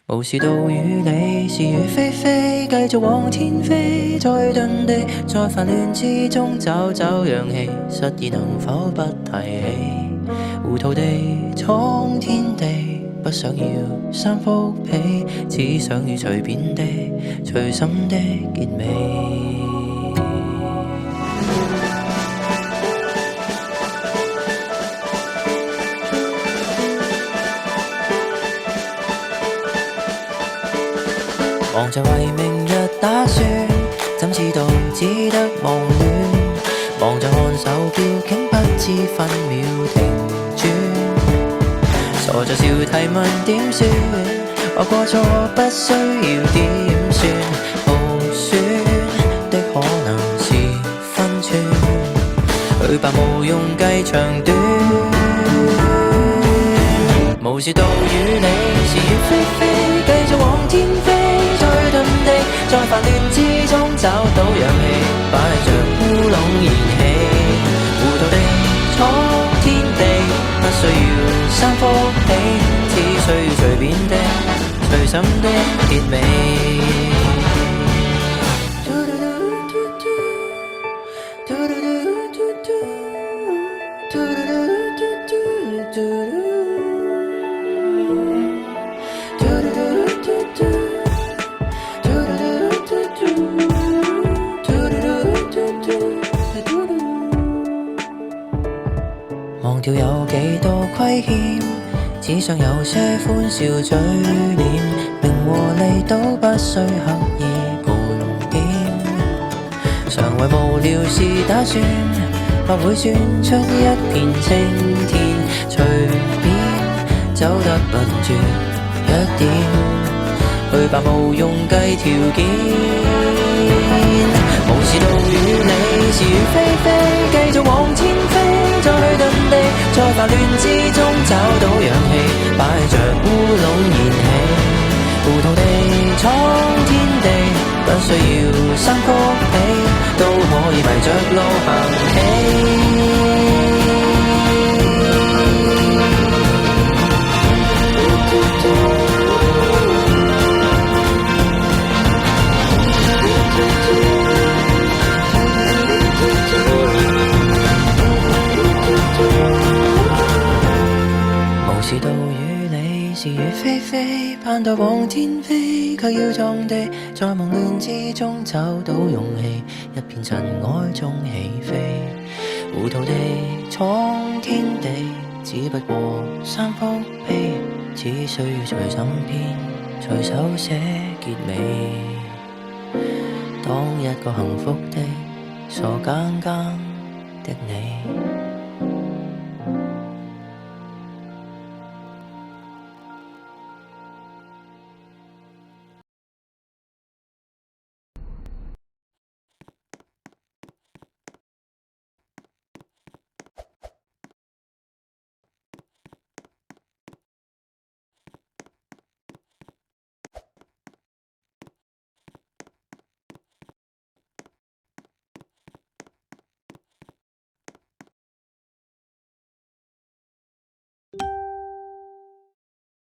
無視到與你是與非非，繼續往天飛，再遁地，在煩亂之中找找氧氣，失意能否不提起？糊塗地闖天地，不想要三幅被，只想要隨便地、隨心的結尾。忙着為明日打算，怎知道只得忙亂？忙着看手錶，竟不知分秒停轉。傻着笑提問點算，話過錯不需要點算，耗損的可能是分寸，去吧無用計長短。無視到與你是與非非，繼續往天飛，再遁地，在煩亂之中找到氧氣，擺着烏龍燃起，糊塗地闖天地，不需要三幅被，只需要隨便的、隨心的結尾。忘掉有幾多虧欠，只想有些歡笑嘴臉，名和利都不需刻意盤點。常為無聊事打算，或會算出一片青天，隨便走得笨拙一點，去吧無用計條件。無視到與你是與非非，繼續往天飛，再遁地，在煩亂之中找到氧氣，擺着烏龍燃起，糊塗地闖天地，不需要三幅被，都可以迷着路行起。無視到與你是與非非，盼待往天飛，卻要撞地，在忙亂之中找到勇氣，一片塵埃中起飛，糊塗地闖天地，只不過三幅被，只需要隨心編，隨手寫結尾，當一個幸福的傻更更的你。